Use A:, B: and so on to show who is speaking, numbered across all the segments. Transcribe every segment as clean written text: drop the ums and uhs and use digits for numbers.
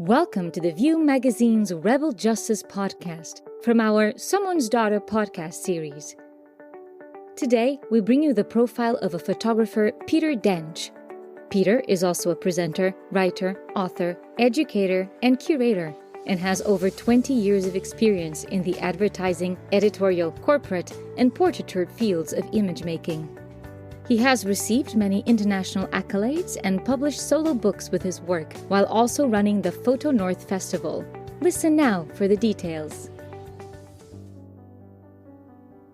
A: Welcome to the View Magazine's Rebel Justice podcast from our Someone's Daughter podcast series. Today, we bring you the profile of a photographer, Peter Dench. Peter is also a presenter, writer, author, educator, and curator, and has over 20 years of experience in the advertising, editorial, corporate, and portraiture fields of image making. He has received many international accolades and published solo books with his work, while also running the Photo North Festival. Listen now for the details.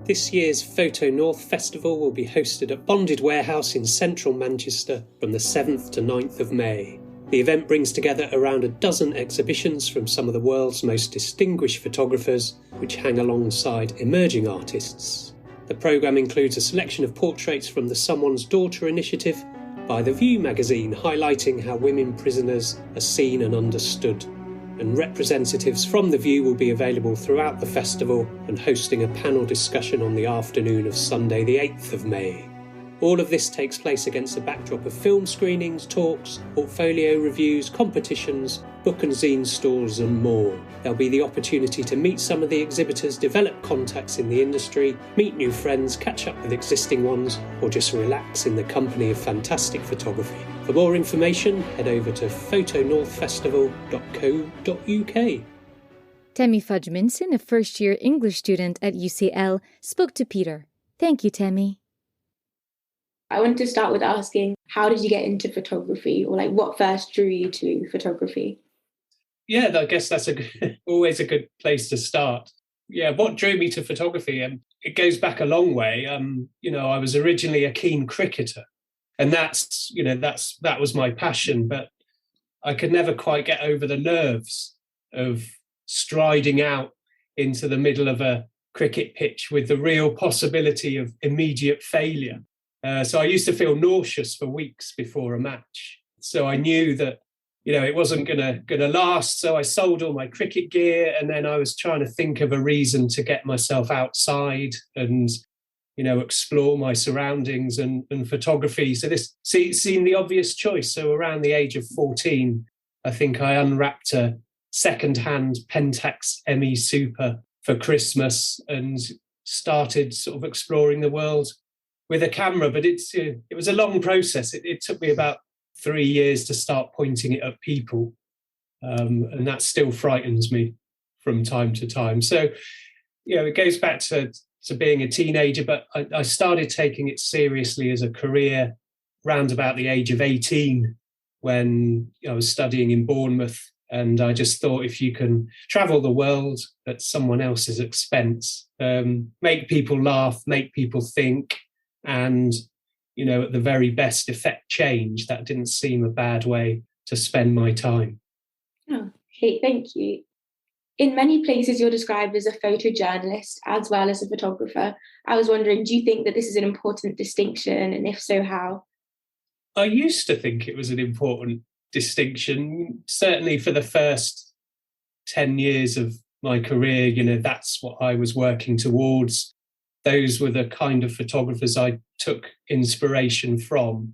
B: This year's Photo North Festival will be hosted at Bonded Warehouse in central Manchester from the 7th to 9th of May. The event brings together around a dozen exhibitions from some of the world's most distinguished photographers, which hang alongside emerging artists. The programme includes a selection of portraits from the Someone's Daughter initiative by The View magazine, highlighting how women prisoners are seen and understood. And representatives from The View will be available throughout the festival and hosting a panel discussion on the afternoon of Sunday the 8th of May. All of this takes place against a backdrop of film screenings, talks, portfolio reviews, competitions, book and zine stalls and more. There'll be the opportunity to meet some of the exhibitors, develop contacts in the industry, meet new friends, catch up with existing ones, or just relax in the company of fantastic photography. For more information, head over to photonorthfestival.co.uk.
A: Temi Fajemisin, a first-year English student at UCL, spoke to Peter. Thank you, Temi.
C: I wanted to start with asking, how did you get into photography, or what first drew you to photography?
B: Yeah, I guess that's always a good place to start. Yeah, what drew me to photography? It goes back a long way. I was originally a keen cricketer, and that was my passion. But I could never quite get over the nerves of striding out into the middle of a cricket pitch with the real possibility of immediate failure. So I used to feel nauseous for weeks before a match. So I knew that, it wasn't gonna last. So I sold all my cricket gear, and then I was trying to think of a reason to get myself outside and, explore my surroundings and photography. So this seemed the obvious choice. So around the age of 14, I think I unwrapped a second-hand Pentax ME Super for Christmas and started sort of exploring the world with a camera. But it was a long process. It took me about 3 years to start pointing it at people. And that still frightens me from time to time. So, it goes back to being a teenager, but I started taking it seriously as a career round about the age of 18 when I was studying in Bournemouth. And I just thought, if you can travel the world at someone else's expense, make people laugh, make people think, and, at the very best, effect change, that didn't seem a bad way to spend my time.
C: Oh, okay, thank you. In many places, you're described as a photojournalist as well as a photographer. I was wondering, do you think that this is an important distinction? And if so, how?
B: I used to think it was an important distinction. Certainly for the first 10 years of my career, that's what I was working towards. Those were the kind of photographers I took inspiration from.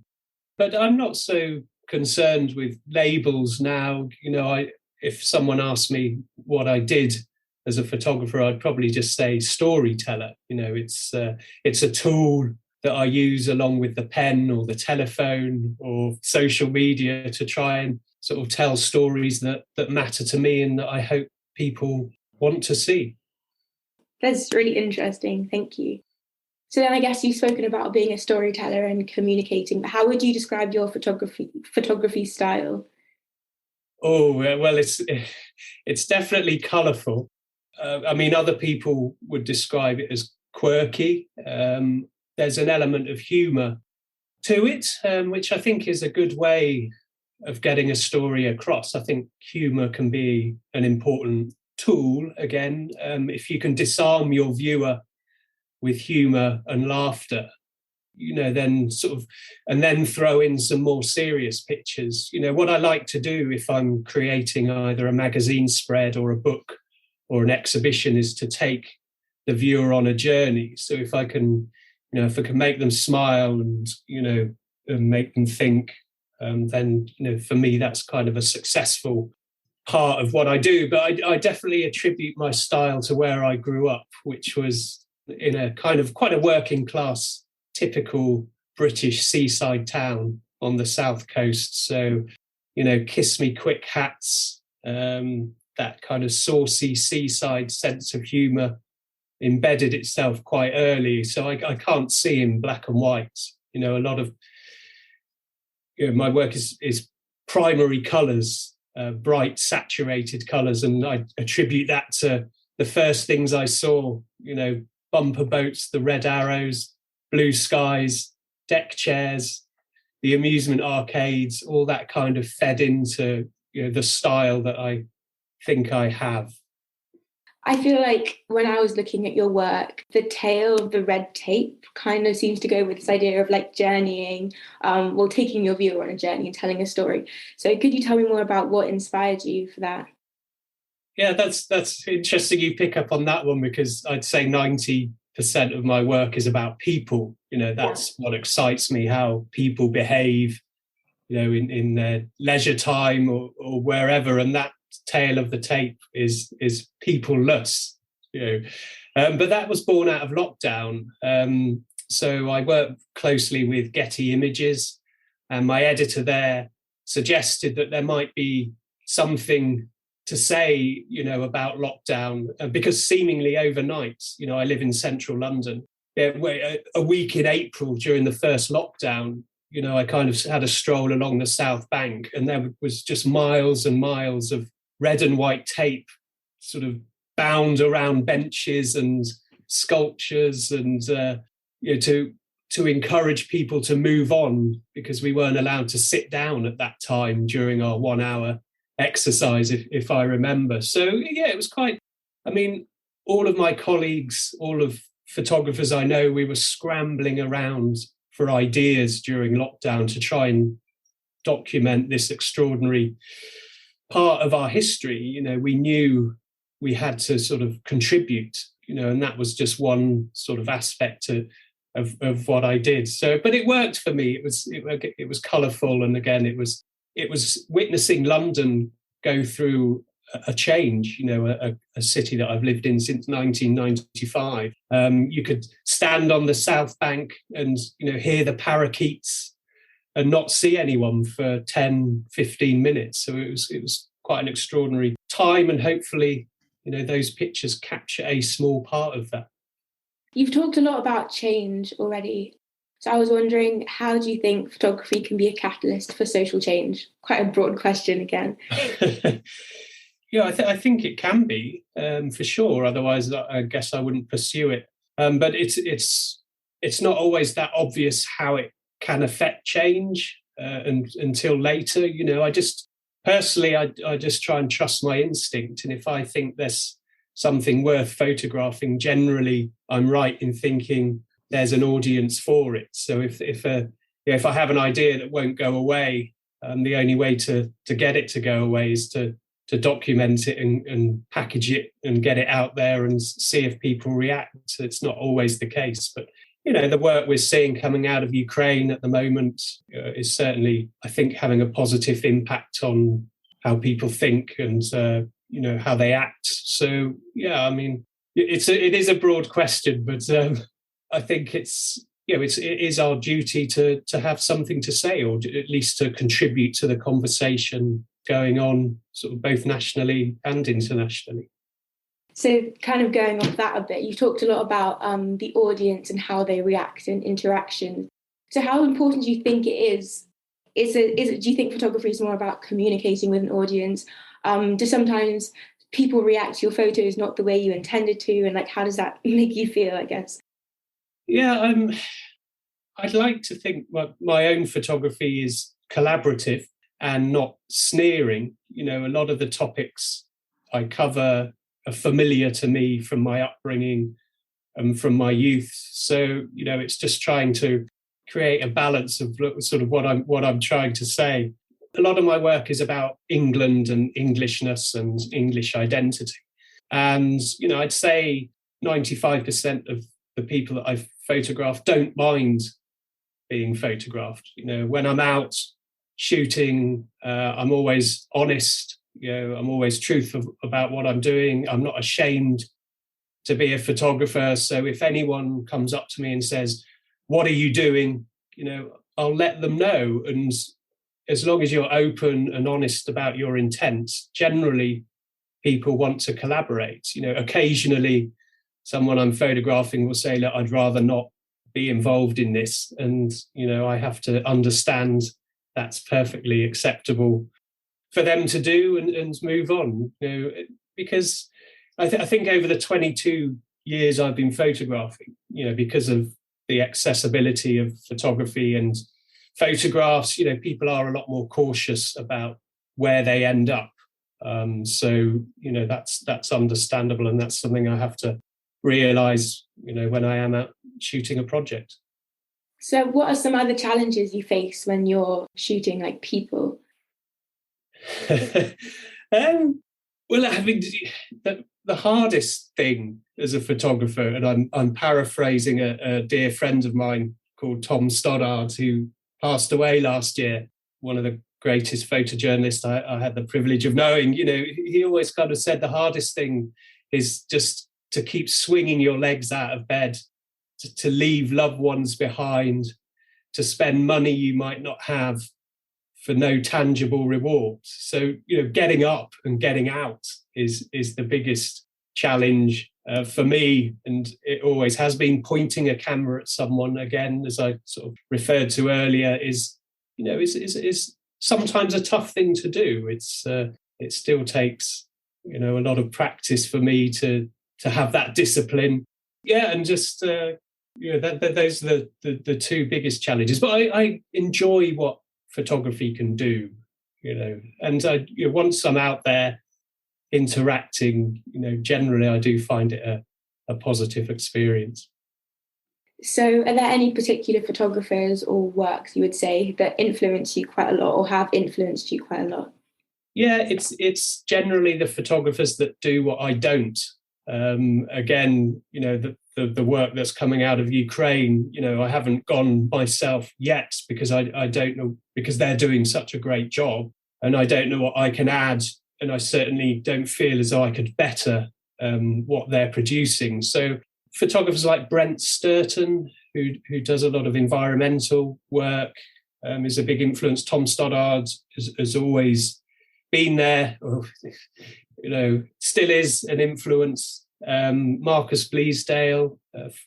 B: But I'm not so concerned with labels now. If someone asked me what I did as a photographer, I'd probably just say storyteller. It's a tool that I use along with the pen or the telephone or social media to try and sort of tell stories that matter to me and that I hope people want to see.
C: That's really interesting. Thank you. So then I guess you've spoken about being a storyteller and communicating, but how would you describe your photography style?
B: Oh, well, it's definitely colourful. Other people would describe it as quirky. There's an element of humour to it, which I think is a good way of getting a story across. I think humour can be an important tool, again, if you can disarm your viewer with humour and laughter, then and then throw in some more serious pictures. What I like to do if I'm creating either a magazine spread or a book or an exhibition is to take the viewer on a journey. So if I can make them smile and make them think, then for me that's kind of a successful part of what I do, but I definitely attribute my style to where I grew up, which was in a kind of quite a working class, typical British seaside town on the south coast. So, kiss me quick hats, that kind of saucy seaside sense of humour embedded itself quite early. So I can't see in black and white. A lot of my work is primary colours, bright saturated colours, and I attribute that to the first things I saw, bumper boats, the red arrows, blue skies, deck chairs, the amusement arcades, all that kind of fed into the style that I think I have.
C: I feel like when I was looking at your work, the tale of the red tape kind of seems to go with this idea of like journeying, taking your viewer on a journey and telling a story. So could you tell me more about what inspired you for that?
B: Yeah, that's interesting you pick up on that one, because I'd say 90% of my work is about people. That's what excites me, how people behave, in their leisure time or wherever. And that tale of the tape is people-less, but that was born out of lockdown. So I worked closely with Getty Images, and my editor there suggested that there might be something to say, about lockdown, because seemingly overnight, I live in central London. A week in April during the first lockdown, I kind of had a stroll along the South Bank, and there was just miles and miles of red and white tape sort of bound around benches and sculptures, and to encourage people to move on, because we weren't allowed to sit down at that time during our 1 hour exercise, if I remember. So yeah, it was quite, all of my colleagues, all of photographers I know, we were scrambling around for ideas during lockdown to try and document this extraordinary part of our history. We knew we had to sort of contribute, and that was just one sort of aspect of what I did. So, but it worked for me. It was colourful, and again, it was witnessing London go through a change. A city that I've lived in since 1995. You could stand on the South Bank and hear the parakeets and not see anyone for 10, 15 minutes. So it was quite an extraordinary time, and hopefully, those pictures capture a small part of that.
C: You've talked a lot about change already. So I was wondering, how do you think photography can be a catalyst for social change? Quite a broad question again.
B: Yeah, I think it can be, for sure. Otherwise, I guess I wouldn't pursue it. But it's not always that obvious how it can affect change until later. I just personally, I just try and trust my instinct. And if I think there's something worth photographing, generally I'm right in thinking there's an audience for it. So if I have an idea that won't go away, the only way to get it to go away is to document it and package it and get it out there and see if people react. It's not always the case, but the work we're seeing coming out of Ukraine at the moment is certainly, I think, having a positive impact on how people think and how they act. So yeah, it is a broad question, but I think it is our duty to have something to say, or at least to contribute to the conversation going on, sort of both nationally and internationally.
C: So kind of going off that a bit, you talked a lot about the audience and how they react in interaction. So how important do you think it is? Do you think photography is more about communicating with an audience? Do sometimes people react to your photos not the way you intended to? And how does that make you feel, I guess?
B: Yeah, I'd like to think my own photography is collaborative and not sneering. A lot of the topics I cover are familiar to me from my upbringing and from my youth. So, it's just trying to create a balance of sort of what I'm trying to say. A lot of my work is about England and Englishness and English identity. And, I'd say 95% of the people that I've photographed don't mind being photographed. When I'm out shooting, I'm always honest I'm always truthful about what I'm doing. I'm not ashamed to be a photographer. So if anyone comes up to me and says, "What are you doing?" I'll let them know. And as long as you're open and honest about your intent, generally people want to collaborate. Occasionally someone I'm photographing will say, "Look, I'd rather not be involved in this." And, I have to understand that's perfectly acceptable for them to do and move on, because I think over the 22 years I've been photographing, because of the accessibility of photography and photographs, people are a lot more cautious about where they end up. So that's understandable, and that's something I have to realize, when I am out shooting a project.
C: So what are some other challenges you face when you're shooting like people?
B: Well, I mean, the hardest thing as a photographer, and I'm paraphrasing a dear friend of mine called Tom Stoddard, who passed away last year, one of the greatest photojournalists I had the privilege of knowing. He always kind of said the hardest thing is just to keep swinging your legs out of bed, to leave loved ones behind, to spend money you might not have for no tangible reward. So, getting up and getting out is the biggest challenge for me. And it always has been. Pointing a camera at someone, again, as I sort of referred to earlier, is sometimes a tough thing to do. It still takes, a lot of practice for me to have that discipline. Yeah, and just, those are the two biggest challenges. But I enjoy what photography can do, and once I'm out there interacting, generally I do find it a positive experience.
C: So are there any particular photographers or works you would say that influence you quite a lot or have influenced you quite a lot?
B: Yeah, it's generally the photographers that do what I don't. Again, the work that's coming out of Ukraine, I haven't gone myself yet because I don't know, because they're doing such a great job, and I don't know what I can add, and I certainly don't feel as though I could better what they're producing. So photographers like Brent Sturton, who does a lot of environmental work, is a big influence. Tom Stoddard has always been there, still is an influence. Marcus Bleasdale,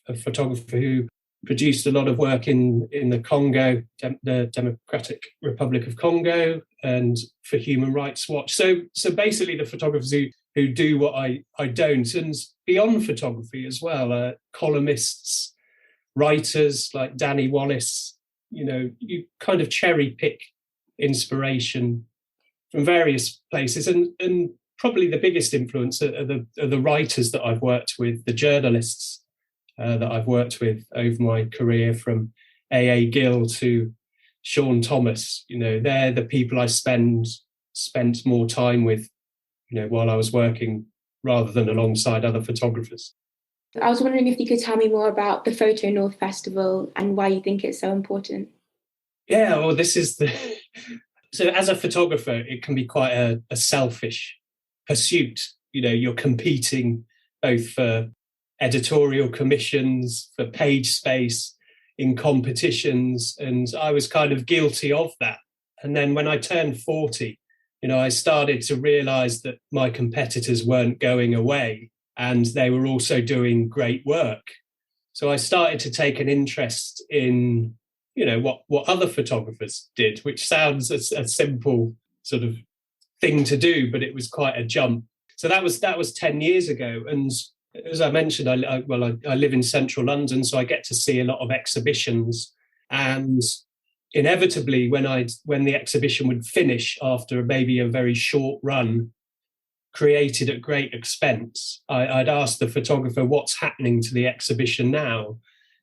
B: a photographer who produced a lot of work in the Congo, the Democratic Republic of Congo, and for Human Rights Watch. So basically the photographers who do what I don't, and beyond photography as well, columnists, writers like Danny Wallace. You kind of cherry pick inspiration from various places, and probably the biggest influence are the writers that I've worked with, the journalists that I've worked with over my career, from A.A. Gill to Sean Thomas. They're the people I spent more time with, while I was working, rather than alongside other photographers.
C: I was wondering if you could tell me more about the Photo North Festival and why you think it's so important.
B: Yeah, well, this is so as a photographer, it can be quite a selfish pursuit. You're competing both for editorial commissions, for page space, in competitions, and I was kind of guilty of that. And then when I turned 40, I started to realize that my competitors weren't going away, and they were also doing great work. So I started to take an interest in, what other photographers did, which sounds a simple sort of thing to do, but it was quite a jump. So that was 10 years ago. And as I mentioned, I live in central London, so I get to see a lot of exhibitions. And inevitably, when the exhibition would finish after maybe a very short run, created at great expense, I'd ask the photographer, what's happening to the exhibition now?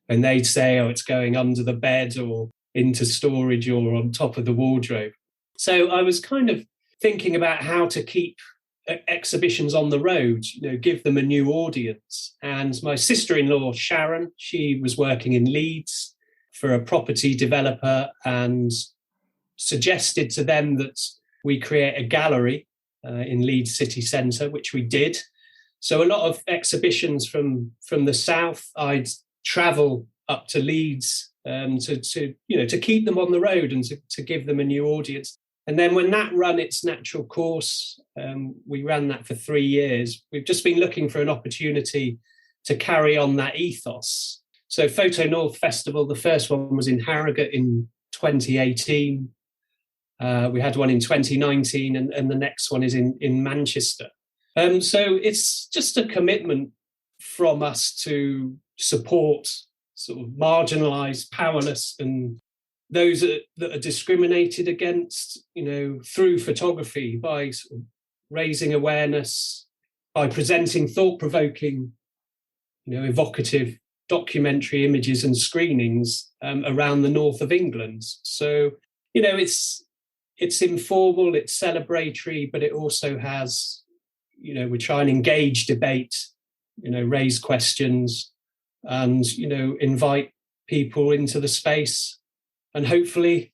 B: And they'd say, oh, it's going under the bed or into storage or on top of the wardrobe. So I was kind of thinking about how to keep exhibitions on the road, give them a new audience. And my sister-in-law, Sharon, she was working in Leeds for a property developer and suggested to them that we create a gallery in Leeds city centre, which we did. So a lot of exhibitions from the south, I'd travel up to Leeds to keep them on the road and to give them a new audience. And then when that ran its natural course, we ran that for 3 years. We've just been looking for an opportunity to carry on that ethos. So Photo North Festival, the first one was in Harrogate in 2018. We had one in 2019 and the next one is in Manchester. So it's just a commitment from us to support sort of marginalised, powerless and those that are discriminated against, through photography by sort of raising awareness, by presenting thought-provoking, evocative documentary images and screenings around the north of England. So, it's informal, it's celebratory, but it also has, we try and engage debate, raise questions and, invite people into the space and hopefully,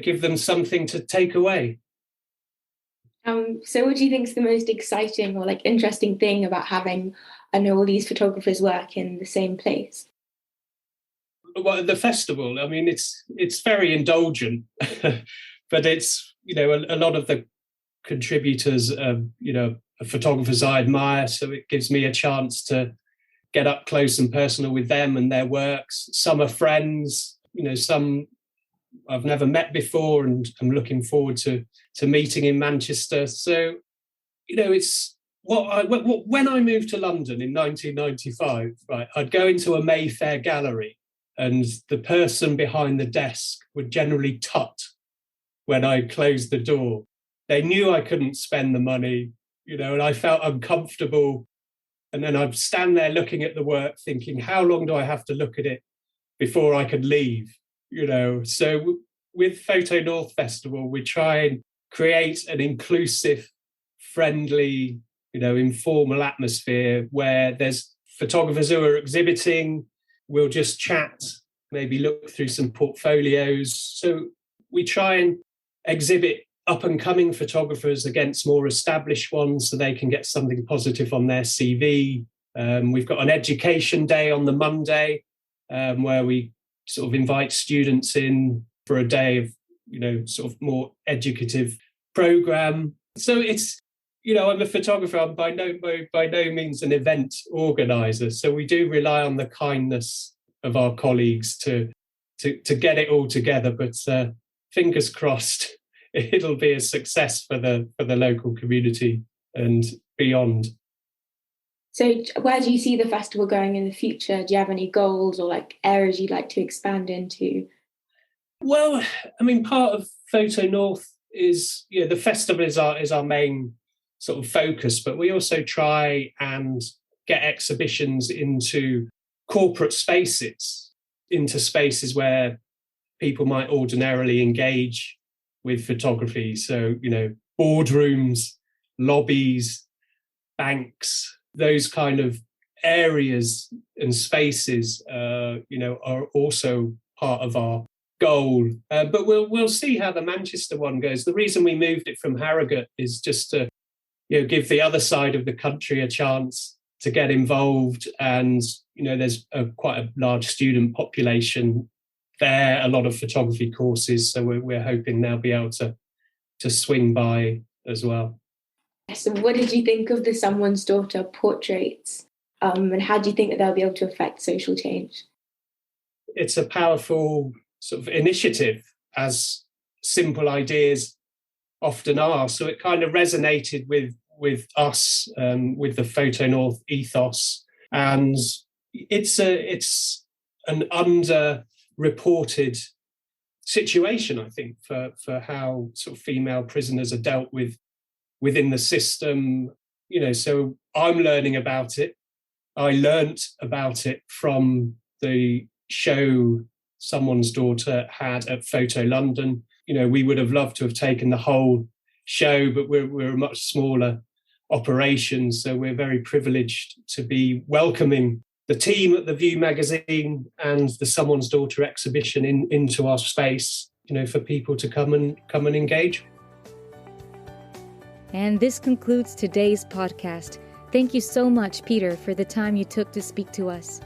B: give them something to take away.
C: So what do you think is the most exciting or interesting thing about having all these photographers work in the same place?
B: Well, the festival, I mean, it's very indulgent, but it's, a lot of the contributors are, photographers I admire. So it gives me a chance to get up close and personal with them and their works. Some are friends, some I've never met before and I'm looking forward to meeting in Manchester. So, it's when I moved to London in 1995, right, I'd go into a Mayfair gallery and the person behind the desk would generally tut when I closed the door. They knew I couldn't spend the money, and I felt uncomfortable. And then I'd stand there looking at the work thinking, how long do I have to look at it before I could leave? So with Photo North Festival, we try and create an inclusive, friendly, informal atmosphere where there's photographers who are exhibiting. We'll just chat, maybe look through some portfolios. So we try and exhibit up-and-coming photographers against more established ones so they can get something positive on their CV. We've got an education day on the Monday where we sort of invite students in for a day of, sort of more educative program. So it's, I'm a photographer. I'm by no means an event organizer. So we do rely on the kindness of our colleagues to get it all together. But fingers crossed, it'll be a success for the local community and beyond.
C: So where do you see the festival going in the future? Do you have any goals or areas you'd like to expand into?
B: Well, I mean, part of Photo North is, the festival is our main sort of focus, but we also try and get exhibitions into corporate spaces, into spaces where people might ordinarily engage with photography. So, boardrooms, lobbies, banks, those kind of areas and spaces, are also part of our goal. But we'll see how the Manchester one goes. The reason we moved it from Harrogate is just to, give the other side of the country a chance to get involved. And, there's quite a large student population there, a lot of photography courses. So we're hoping they'll be able to swing by as well.
C: So what did you think of the Someone's Daughter portraits? And how do you think that they'll be able to affect social change?
B: It's a powerful sort of initiative, as simple ideas often are. So it kind of resonated with us, with the Photo North ethos. And it's an underreported situation, I think, for how sort of female prisoners are dealt with within the system. So I'm learning about it. I learnt about it from the show Someone's Daughter had at Photo London. We would have loved to have taken the whole show, but we're a much smaller operation. So we're very privileged to be welcoming the team at the View magazine and the Someone's Daughter exhibition into our space, for people to come and engage.
A: And this concludes today's podcast. Thank you so much, Peter, for the time you took to speak to us.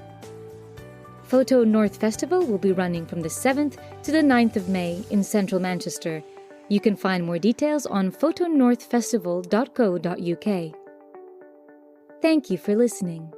A: Photo North Festival will be running from the 7th to the 9th of May in central Manchester. You can find more details on photonorthfestival.co.uk. Thank you for listening.